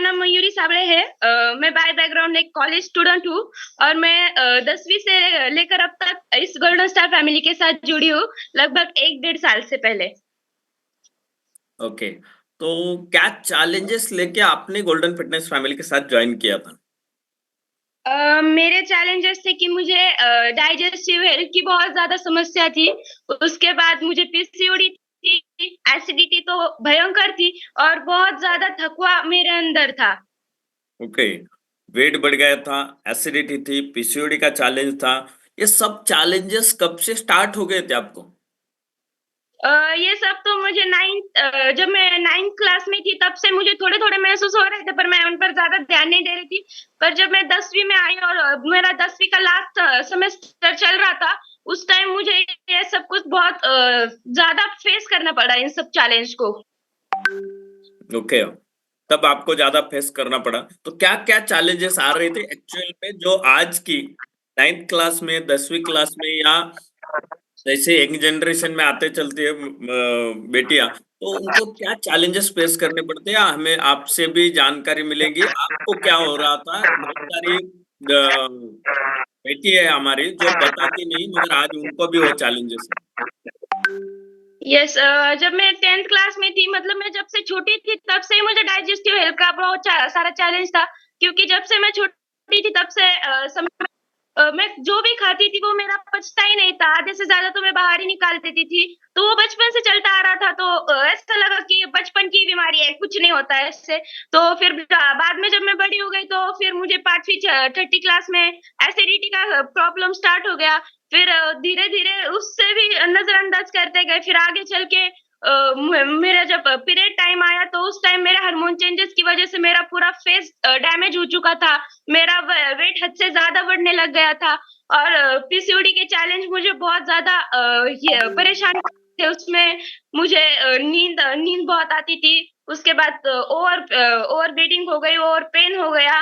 नाम मयूरी साबळे है। मैं बाय बैकग्राउंड एक कॉलेज स्टूडेंट हूँ और मैं 10वीं से लेकर अब तक इस गोल्डन स्टार फैमिली के साथ जुड़ी हूँ, लगभग 1 डेढ़ साल से पहले। ओके। तो क्या चैलेंजेस लेके आपने गोल्डन फिटनेस फैमिली के साथ ज्वाइन किया था? मेरे चैलेंजेस थे कि मुझे डाइजेस्टिव हेल्थ की बहुत ज़्यादा समस्या थी। उसके बाद मुझे पीसीओडी थी, एसिडिटी तो भयंकर थी और बहुत ज़्यादा थकवा मेरे अंदर था। ओके। वेट बढ़ गया था, एसिडिटी थी, पीसीओडी का चैलेंज था। ये सब चैलेंजेस कब से स्टार्ट हो गए थे आपको? ये सब तो मुझे जब मैं 9th क्लास में थी तब से मुझे थोड़े-थोड़े महसूस हो रहे थे, पर मैं उन पर ज़्यादा ध्यान नहीं दे रही थी। पर जब मैं 10वीं में आई और मेरा 10वीं का लास्ट सेमेस्टर चल रहा था, उस टाइम मुझे ये सब कुछ बहुत ज़्यादा फेस करना पड़ा इन सब चैलेंज को। ओके। तब आपको ज्यादा फेस करना पड़ा, तो क्या क्या चैलेंजेस आ रहे थे एक्चुअल में जो आज की 9th क्लास में, 10वीं क्लास में, या जैसे यंग जनरेशन में आते चलती है बेटियां, तो उनको क्या चैलेंजेस फेस करने पड़ते हैं? हमें आपसे भी जानकारी मिलेगी। आपको क्या हो रहा था? बहुत सारी बेटी है हमारी जो बताती नहीं, मगर आज उनको भी वो चैलेंजेस है। यस, जब मैं 10th क्लास में थी, मतलब मैं जब से छोटी थी तब से ही मुझे डाइजेस्टिव हेल्थ का बहुत सारा चैलेंज था, क्योंकि जब से मैं छोटी थी तब से मैं जो भी खाती थी वो मेरा पचता ही नहीं था, आधे से ज्यादा तो मैं बाहर ही निकाल देती थी। तो वो बचपन से चलता आ रहा था, तो ऐसा लगा कि बचपन की बीमारी है, कुछ नहीं होता है इससे। तो फिर बाद में जब मैं बड़ी हो गई तो फिर मुझे 5वीं 30 क्लास में एसिडिटी का प्रॉब्लम स्टार्ट हो गया। फिर धीरे-धीरे उससे भी नज़रअंदाज करते गए, फिर आगे चल के मेरा जब पीरियड टाइम आया तो उस टाइम मेरे हार्मोन चेंजेस की वज़ह से मेरा पूरा फेस डैमेज हो चुका था। मेरा वेट हद से ज़्यादा बढ़ने लग गया था और पीसीओडी के चैलेंज मुझे बहुत ज़्यादा ये परेशान थे उसमें। मुझे नींद बहुत आती थी। उसके बाद ओवर ब्लीडिंग हो गई, ओवर पेन हो गया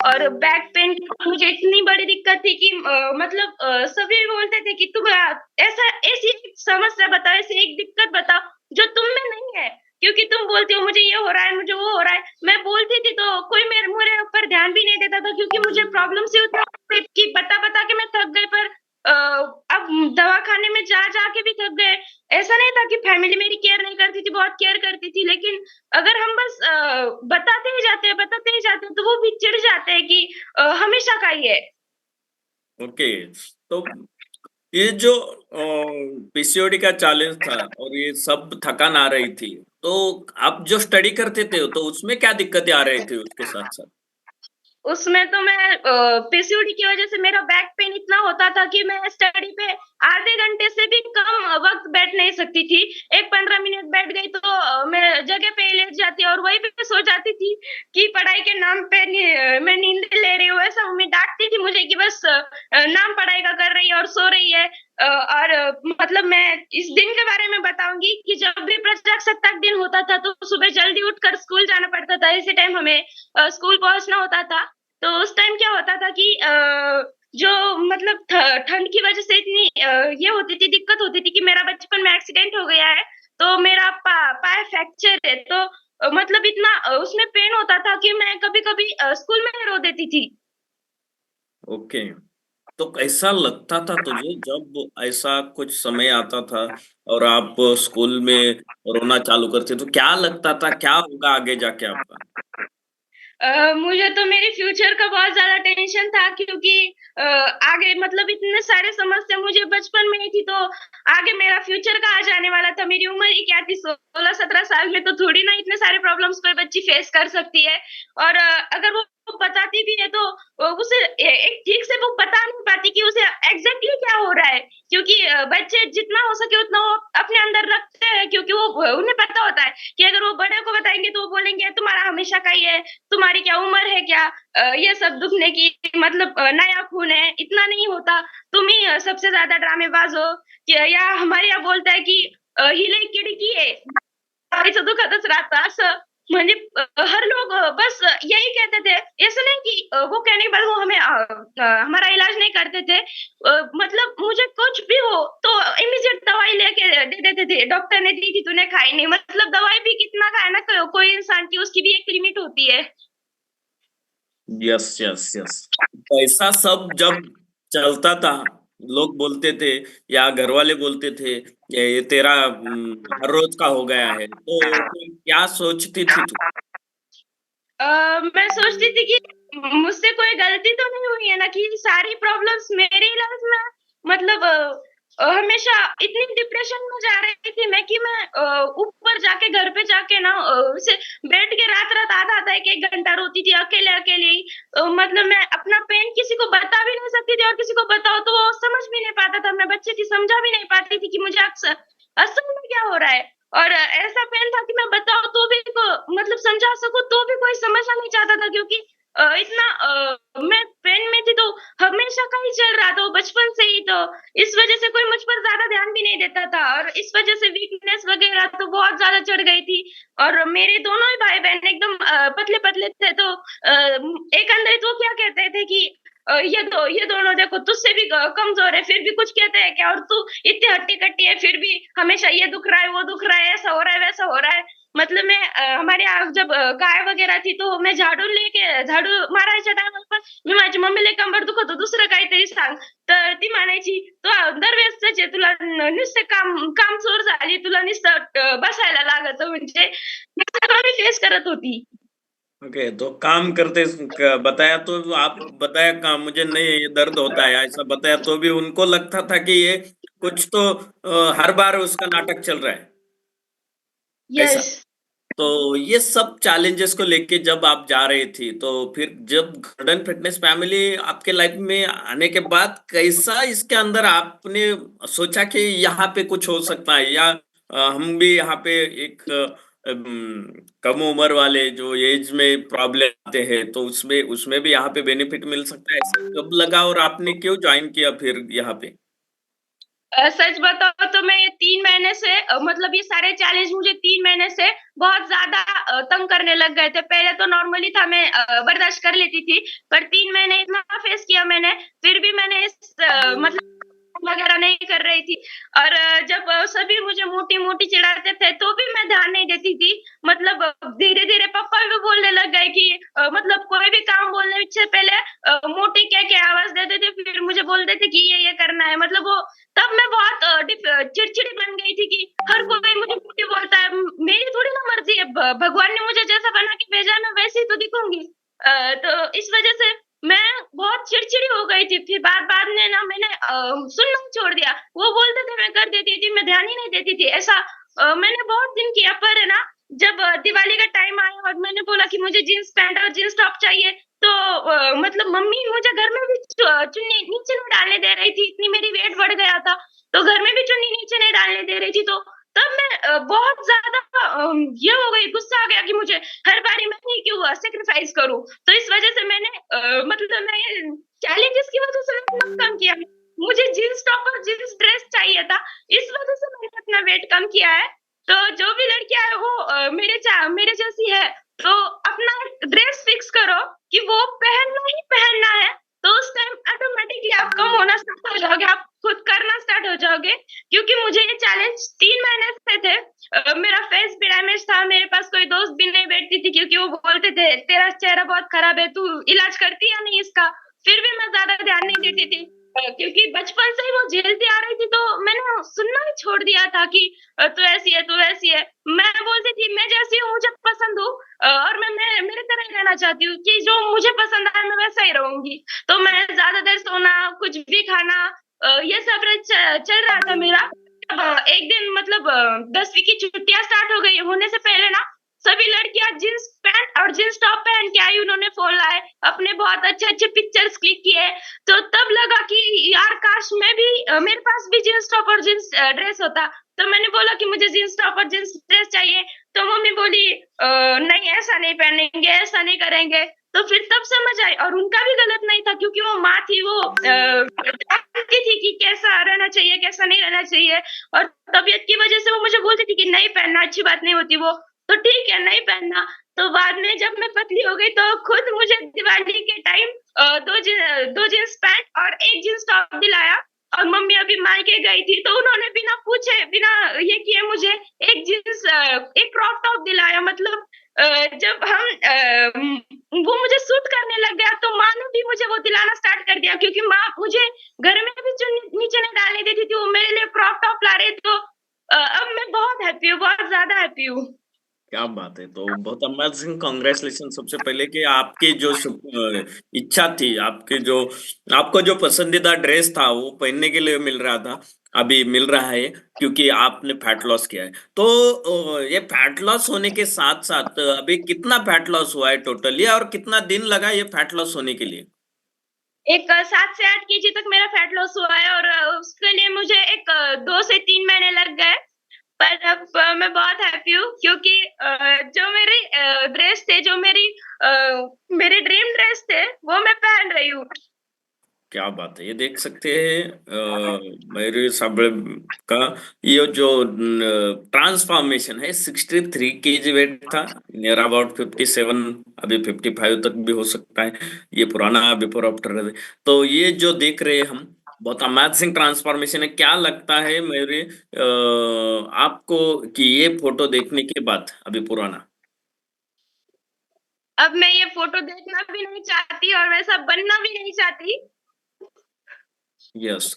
और बैक पेन की मुझे इतनी बड़ी दिक्कत थी कि मतलब सभी बोलते थे कि तुम ऐसा ऐसी एक समस्या बताओ, ऐसी एक दिक्कत बताओ जो तुम में नहीं है, क्योंकि तुम बोलती हो मुझे ये हो रहा है, मुझे वो हो रहा है। मैं बोलती थी तो कोई मेरे ऊपर ध्यान भी नहीं देता था, क्योंकि मुझे प्रॉब्लम्स ही उतना थे कि बता-बता के मैं थक गई। पर अब दवाखाने में जा-जा के भी थक गए। ऐसा नहीं था कि फैमिली मेरी केयर नहीं करती थी, बहुत केयर करती थी, लेकिन अगर हम बस बताते ही जाते हैं, तो वो भी चिढ़ जाते हैं कि हमेशा का ही है। ओके। तो ये जो पीसीओडी का चैलेंज था और ये सब थकान आ रही थी, तो आप जो स्टडी करते थे तो उसमें क्या दिक्कतें आ रही थी उसके साथ साथ? उसमें तो मैं पीसीओडी की वजह से मेरा बैक पेन इतना होता था कि मैं स्टडी पे आधे घंटे से भी कम वक़्त बैठ नहीं सकती थी। एक 15 मिनट बैठ गई तो मैं जगह पे ही लेट जाती और वहीं पे सो जाती थी कि पढ़ाई के नाम पे मैं नींद ले रही हूँ। ऐसा मम्मी डाँटती थी मुझे कि बस नाम पढ़ाई का कर रही है और सो रही है। और मतलब मैं इस दिन के बारे में बताऊँगी कि जब भी प्रजासत्ताक दिन होता था तो सुबह जल्दी उठकर स्कूल जाना पड़ता था। इसी टाइम हमें स्कूल पहुँचना होता था। तो उस टाइम क्या होता था कि जो मतलब ठंड की वजह से इतनी ये होती थी, दिक्कत होती थी कि मेरा बचपन में एक्सीडेंट हो गया है, तो मेरा पाय फ्रैक्चर है। तो मतलब इतना उसमें पेन होता था कि मैं कभी-कभी स्कूल में ही रो देती थी। ओके। तो कैसा लगता था तुझे जब ऐसा कुछ समय आता था और आप स्कूल में रोना चालू करते, तो क्या लगता था क्या होगा आगे जाके आपका? मुझे तो मेरे फ्यूचर का बहुत ज़्यादा टेंशन था, क्योंकि आगे मतलब इतने सारे समस्या मुझे बचपन में ही थी, तो आगे मेरा फ्यूचर कहाँ जाने वाला था? मेरी उम्र ही क्या थी? 16-17 साल में तो थोड़ी ना इतने सारे प्रॉब्लम्स कोई बच्ची फेस कर सकती है। और अगर वो बताती भी है तो उसे एक ठीक से वो बता नहीं पाती कि उसे एग्ज़ैक्टली क्या हो रहा है। क्योंकि बच्चे जितना हो सके उतना वो अपने अंदर रखते हैं, क्योंकि वो उन्हें पता होता है कि अगर वो बड़े को बताएँगे तो वो बोलेंगे तुम्हारा हमेशा का ही है, तुम्हारी क्या उम्र है क्या? ये सब दुखने की, मतलब नया खून है, इतना नहीं होता। तुम ही सबसे ज़्यादा ड्रामेबाज़ हो। या हमारे यहाँ बोलता है कि ही लई खिडकी आहे, दिवाळीचं दुखतच राहतं असं. म्हणजे हर लोग बस यही कहते थे। ऐसा नहीं कि वो कहने के बाद वो हमें हमारा इलाज नहीं करते थे। मतलब मुझे कुछ भी हो तो इमीडिएट दवाई लेके दे देते थे। डॉक्टर ने दी थी तूने खाई नहीं, मतलब दवाई भी कितना खाए ना कोई इंसान की उसकी भी एक लिमिट होती है। Yes yes yes. पैसा सब जब चलता था, लोग बोलते थे या घर वाले बोलते थे ये तेरा हर रोज का हो गया है, तो फिर क्या सोचती थी तू? मैं सोचती थी कि मुझसे कोई गलती तो नहीं हुई है ना, कि सारी प्रॉब्लम्स मेरी लाइफ में, मतलब हमेशा इतनी डिप्रेशन में जा रही थी मैं कि मैं ऊपर जाके घर पे जाके ना उसे बैठ के रात रात आधा आधा एक एक घंटा रोती थी, अकेले अकेले ही। मतलब मैं अपना पेन किसी को बता भी नहीं सकती थी, और किसी को बताओ तो वो समझ भी नहीं पाता था। मैं बच्चे थी, समझा भी नहीं पाती थी कि मुझे अक्सर असल में क्या हो रहा है। और ऐसा पेन था कि मैं बताऊं तो भी मतलब समझा सकूं तो भी कोई समझना नहीं चाहता था, क्योंकि इतना मैं पेन में थी, तो हमेशा का ही चल रहा था वो बचपन से ही। तो इस वजह से कोई मुझ पर ज्यादा ध्यान भी नहीं देता था, और इस वजह से वीकनेस वगैरह तो बहुत ज्यादा चढ़ गई थी। और मेरे दोनों ही भाई बहन एकदम पतले पतले थे, तो एक अंदर तो क्या कहते थे कि ये दोनों देखो तुझसे भी कमजोर है, फिर भी कुछ कहते हैं क्या, और तू इतनी हट्टी कट्टी है फिर भी हमेशा ये दुख रहा है वो दुख रहा है, ऐसा हो रहा है वैसा हो रहा है। मतलब मैं हमारे यहाँ जब गाय वगैरह थी, तो मैं झाडू मारायच्या टायमाला पण मी माझी मम्मीला कंबर दुखत होतं, दुसरं काहीतरी सांग, तर ती म्हणायची तो दरवेळेसच आहे तुला, नुसतं काम चोर झाली, तुला नुसतं बसायला लागत, म्हणजे मी सगळं मी फेस करत होती। ओके, तो काम करते बताया तो आप बताया काम मुझे नहीं ये दर्द होता है ऐसा बताया, तो भी उनको लगता था कि ये कुछ तो हर बार उसका नाटक चल रहा है ऐसा। यस। तो ये सब चैलेंजेस को लेके जब आप जा रही थी, तो फिर जब गार्डन फिटनेस फैमिली आपके लाइफ में आने के बाद कैसा इसके अंदर आपने सोचा कि यहाँ पे कुछ हो सकता है, या हम भी यहाँ पे एक कम उम्र वाले जो एज में प्रॉब्लम आते हैं तो उसमें उसमें भी यहाँ पे बेनिफिट मिल सकता है, ऐसा कब लगा और आपने क्यों ज्वाइन किया फिर यहाँ पे? सच बताओ तो मैं ये 3 महीने से मतलब ये सारे चैलेंज मुझे 3 महीने से बहुत ज़्यादा तंग करने लग गए थे। पहले तो नॉर्मली था, मैं बर्दाश्त कर लेती थी, पर 3 महीने इतना फेस किया मैंने, फिर भी मैंने इस मतलब वगैरह नहीं कर रही थी। और जब सभी मुझे मोटी-मोटी चिढ़ाते थे, तो भी मैं ध्यान नहीं देती थी। मतलब धीरे-धीरे पापा भी बोलने लग गए कि मतलब कोई भी काम बोलने से पहले मोटी कह के आवाज़ देते थे, फिर मुझे बोलते थे कि ये करना है। मतलब वो तब मैं बहुत चिड़चिड़ी बन गई थी कि हर कोई मुझे मोटी बोलता है। मेरी थोड़ी ना मर्जी है, भगवान ने मुझे जैसा बना के भेजा है, मैं वैसे ही तो दिखूंगी। तो इस वजह से मैं बहुत चिड़चिड़ी हो गई थी। फिर बाद बाद में ना मैंने सुनना ही छोड़ दिया। वो बोलते थे मैं कर देती थी, मैं ध्यान ही नहीं देती थी। ऐसा मैंने बहुत दिन किया, पर है ना, जब दिवाली का टाइम आया और मैंने बोला कि मुझे जीन्स पैंट और जीन्स टॉप चाहिए, तो मतलब मम्मी मुझे घर में भी चुन्नी नीचे नहीं डालने दे रही थी, इतनी मेरी वेट बढ़ गया था। तो घर में भी चुन्नी नीचे नहीं डालने दे रही थी, तो तब मैं बहुत ज्यादा ये हो गई, गुस्सा आ गया कि मुझे हर बारी मैं ही क्यों सेक्रीफाइस करूं। तो इस वजह से मैंने मतलब मैं चैलेंजेस की वजह से मैंने बहुत कम किया। मुझे जीन्स टॉप और जीन्स ड्रेस चाहिए था, इस वजह से मैंने अपना वेट कम किया है। तो जो भी लड़कियां है वो मेरे जैसी है, तो अपना ड्रेस फिक्स करो कि वो पहनना ही पहनना है, तो उस टाइम ऑटोमेटिकली आप कम होना स्टार्ट हो जाओगे, आप खुद करना स्टार्ट हो जाओगे। क्योंकि मुझे ये चैलेंज 3 महीने से थे। मेरा फेस भी डैमेज था, मेरे पास कोई दोस्त भी नहीं बैठती थी, क्योंकि वो बोलते थे तेरा चेहरा बहुत खराब है, तू इलाज करती या नहीं इसका। फिर भी मैं ज्यादा ध्यान नहीं देती थी, क्योंकि बचपन से ही वो झेलती आ रही थी, तो मैंने सुनना ही छोड़ दिया था कि तू ऐसी है तू वैसी है। मैं बोलती थी मैं जैसी हूँ मुझे पसंद हूँ, और मैं मेरे तरह ही रहना चाहती हूँ, कि जो मुझे पसंद आए मैं वैसा ही रहूंगी। तो मैं ज्यादा देर सोना, कुछ भी खाना, ये सब चल रहा था मेरा। अब एक दिन मतलब 10वीं की छुट्टियां स्टार्ट हो गई होने से पहले ना, सभी लड़कियां जींस पैंट और जींस टॉप पहन के आई, उन्होंने फोन लाए, अपने बहुत अच्छे अच्छे पिक्चर्स क्लिक किए। तो तब लगा कि यार काश मैं भी मेरे पास भी जींस टॉप और जींस ड्रेस होता। तो मैंने बोला कि मुझे जींस टॉप और जींस ड्रेस चाहिए। तो मम्मी बोली नहीं ऐसा नहीं पहनेंगे, ऐसा नहीं करेंगे। तो फिर तब समझ आई, और उनका भी गलत नहीं था, क्योंकि वो माँ थी, वो जानती थी कि कैसा रहना चाहिए कैसा नहीं रहना चाहिए। और तबीयत की वजह से वो मुझे बोलती थी कि नहीं पहनना अच्छी बात नहीं होती वो, तो ठीक है नहीं पहनना। तो बाद में जब मैं पतली हो गई, तो खुद मुझे दिवाली के टाइम दो जींस पैंट और एक जींस टॉप दिलाया। और मम्मी अभी मायके गई थी, तो उन्होंने बिना पूछे बिना ये किए मुझे एक क्रॉप टॉप दिलाया। मतलब जब वो मुझे सूट करने लग वो दिलाना स्टार्ट कर दिया, क्योंकि माँ मुझे घर में भी जो नीचे नहीं डालने देती थी, वो मेरे लिए क्रॉप टॉप ला रहे, तो अब मैं बहुत हैप्पी हूँ, बहुत ज्यादा हैप्पी हूँ। क्या बात है! तो बहुत अमेजिंग, कांग्रेचुलेशन सबसे पहले कि आपकी जो इच्छा थी, आपके जो आपको जो पसंदीदा ड्रेस था वो पहनने के लिए मिल रहा था, अभी मिल रहा है क्योंकि आपने फैट लॉस किया है। तो ये फैट लॉस होने के साथ-साथ अभी कितना फैट लॉस हुआ है टोटली और कितना दिन लगा ये फैट लॉस होने के लिए? एक 7 से 8 केजी तक मेरा फैट लॉस हुआ है, और उसके लिए मुझे एक 2 से 3 महीने लग गए। पर अब मैं बहुत हैप्पी हूँ, क्योंकि जो मेरी ड्रेस थे, जो मेरे ड्रीम ड्रेस थे, वो मैं पहन रही हूँ। क्या बात है! ये देख सकते हैं मेरे साबळे का ये जो ट्रांसफॉर्मेशन है, 63 केजी वेट था, नियर अबाउट 57, अभी 55 तक भी हो सकता है। ये पुराना बिफोर आफ्टर है। तो ये जो देख रहे हैं हम, बहुत अमेजिंग ट्रांसफॉर्मेशन है। क्या लगता है मेरे आपको कि ये फोटो देखने के बाद अभी पुराना? अब मैं ये फोटो देखना भी नहीं चाहती और वैसा बनना भी नहीं चाहती। यस।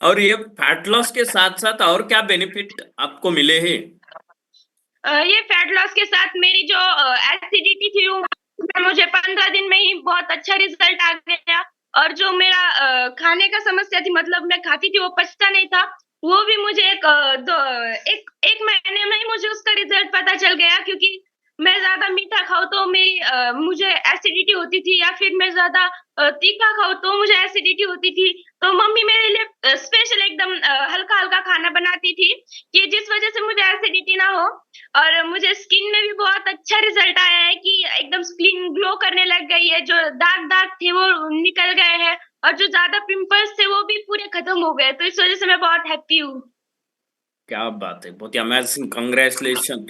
और ये फैट लॉस के साथ-साथ और क्या बेनिफिट आपको मिले हैं? ये फैट लॉस के साथ मेरी जो एसिडिटी थी, वो मुझे 15 दिन में ही बहुत अच्छा रिजल्ट आ गया। और जो मेरा खाने का समस्या थी, मतलब मैं खाती थी वो पचता नहीं था, वो भी मुझे एक महीने में ही मुझे उसका रिजल्ट पता चल गया, क्योंकि मैं ज्यादा मीठा खाऊं तो मुझे एसिडिटी होती थी, या फिर मैं ज्यादा तीखा खाऊं तो मुझे एसिडिटी होती थी। तो मम्मी मेरे लिए स्पेशल एकदम हल्का हल्का खाना बनाती थी, कि जिस वजह से मुझे एसिडिटी ना हो। और मुझे स्किन में भी बहुत अच्छा रिजल्ट आया है, कि एकदम स्किन ग्लो करने लग गई है, जो दाग दाग थे वो निकल गए हैं, और जो ज्यादा पिंपल्स थे वो भी पूरे खत्म हो गए। तो इस वजह से मैं बहुत हैप्पी हूँ। क्या बात है! बहुत ही अमेजिंग, कांग्रेचुलेशन।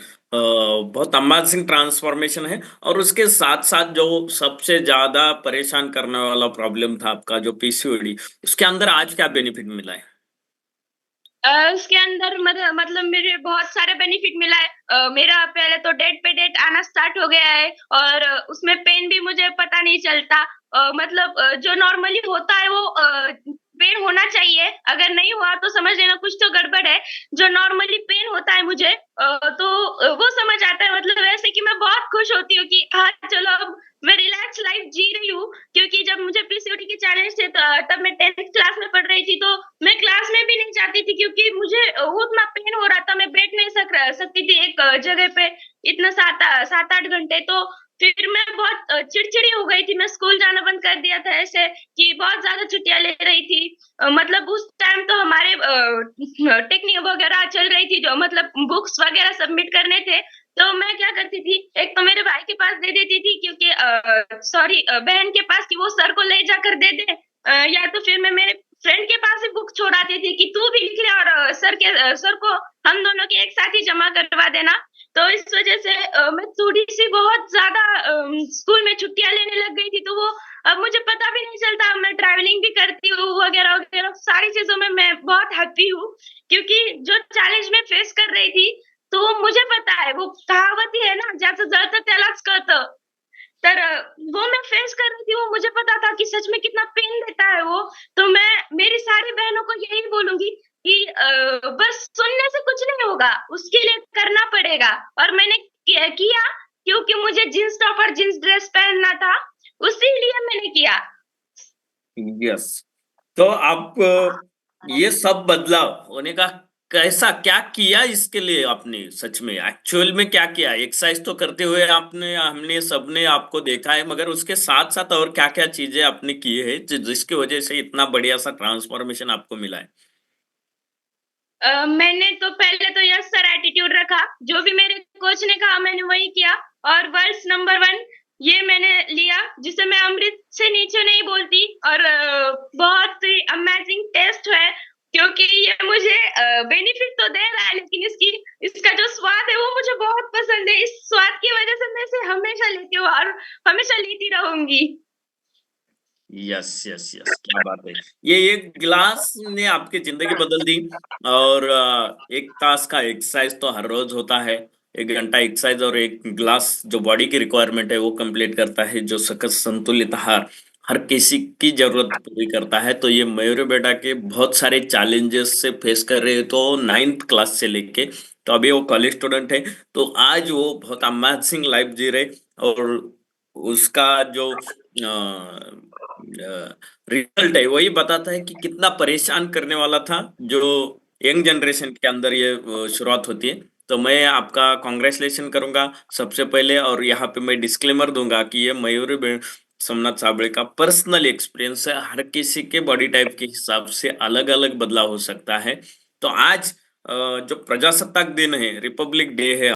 बहुत अमेजिंग ट्रांसफॉर्मेशन है। और उसके साथ-साथ जो सबसे ज़्यादा परेशान करने वाला प्रॉब्लम था आपका जो पीसीओडी, उसके अंदर आज क्या बेनिफिट मिला है? उसके अंदर मतलब मेरे बहुत सारे बेनिफिट मिला है। मेरा पहले तो डेट पे डेट आना स्टार्ट हो गया है, और उसमें पेन भी मुझे पता नहीं चलता। मतलब जो नॉर्मली होता है वो पेन होना चाहिए, अगर नहीं हुआ तो समझ लेना कुछ तो गड़बड़ है। जो नॉर्मली पेन होता है मुझे, तो वो समझ आता है, मतलब ऐसे कि मैं बहुत खुश होती हूँ कि हाँ चलो, अब मैं रिलैक्स लाइफ जी रही हूँ। क्योंकि जब मुझे पीसीओडी के चैलेंज थे, तब मैं 10th क्लास में पढ़ रही थी, तो मैं क्लास में भी नहीं जाती थी, क्योंकि मुझे उतना पेन हो रहा था, मैं बैठ नहीं सकती थी एक जगह पे इतना 7-8 घंटे। तो फिर मैं बहुत चिड़चिड़ी हो गई थी, मैं स्कूल जाना बंद कर दिया था, ऐसे कि बहुत ज्यादा छुट्टियां ले रही थी। मतलब उस टाइम तो हमारे टेक्निक वगैरह चल रही थी, जो मतलब बुक्स वगैरह सबमिट करने थे। तो मैं क्या करती थी, एक तो मेरे भाई के पास दे देती थी, क्योंकि सॉरी बहन के पास, कि वो सर को ले जाकर दे दे, या तो फिर मैं मेरे फ्रेंड के पास ही बुक छोड़ाती थी, कि तू भी लिख ले, और सर को हम दोनों के एक साथ ही जमा करवा देना। तो इस वजह से मैं थोड़ी सी बहुत ज्यादा स्कूल में छुट्टियां लेने लग गई थी, तो वो अब मुझे पता भी नहीं चलता। मैं ट्रैवलिंग भी करती हूँ, वगैरह वगैरह सारी चीजों में मैं बहुत हैप्पी हूँ। क्योंकि जो चॅलेंज मैं फेस कर रही थी, तो वो मुझे पता है, वो कहावत ही है ना, ज्याचं जळतं त्यालाच कळतं। तर वो मैं फेस कर रही थी, वो मुझे पता था कि सच में कितना पेन देता है वो। तो मैं मेरी सारी बहनों को यही बोलूंगी कि बस सुनने से कुछ नहीं होगा, उसके लिए करना पड़ेगा। और मैंने किया, क्योंकि मुझे जींस टॉप और जींस ड्रेस पहनना था, उसी लिए मैंने किया। यस। तो आप ये सब बदलाव होने का कैसा क्या किया इसके लिए आपने सच में एक्चुअल में क्या किया? एक्सरसाइज तो करते हुए आपने हमने सबने आपको देखा है, मगर उसके साथ साथ और क्या क्या चीजें आपने की है जिसकी वजह से इतना बढ़िया सा ट्रांसफॉर्मेशन आपको मिला है? मैंने तो पहले तो यस सर एटीट्यूड रखा, जो भी मेरे कोच ने कहा मैंने वही किया। और वर्ल्ड नंबर 1 ये मैंने लिया, जिसे मैं अमृत से नीचे नहीं बोलती। और बहुत ही अमेजिंग टेस्ट है, क्योंकि ये मुझे बेनिफिट तो दे रहा है, लेकिन इसकी इसका जो स्वाद है वो मुझे बहुत पसंद है। इस स्वाद की वजह से मैं इसे हमेशा लेती हूँ, और हमेशा लेती रहूंगी। यस यस यस, क्या बात है! ये एक गिलास ने आपकी जिंदगी बदल दी। और एक तास का एक्सरसाइज तो हर रोज होता है। 1 घंटा एक्सरसाइज और एक गिलास जो बॉडी की रिक्वायरमेंट है वो कंप्लीट करता है, जो सकस संतुलित आहार। हर किसी की जरूरत पूरी करता है। तो ये मयूरी बेटा के बहुत सारे चैलेंजेस से फेस कर रहे हैं, तो 9th क्लास से लेके, तो अभी वो कॉलेज स्टूडेंट है। तो आज वो बहुत अमेजिंग लाइफ जी रहे, और उसका जो रिजल्ट है वही बताता है कि कितना परेशान करने वाला था जो यंग जनरेशन के अंदर ये शुरुआत होती है। तो मैं आपका कॉन्ग्रेचुलेशन करूंगा सबसे पहले, और यहाँ पे मैं डिस्क्लेमर दूंगा कि ये मयूरी सोमनाथ साबळे का पर्सनल एक्सपीरियंस है। हर किसी के बॉडी टाइप के हिसाब से अलग अलग बदलाव हो सकता है। तो आज जो प्रजासत्ताक दिन है, रिपब्लिक डे है,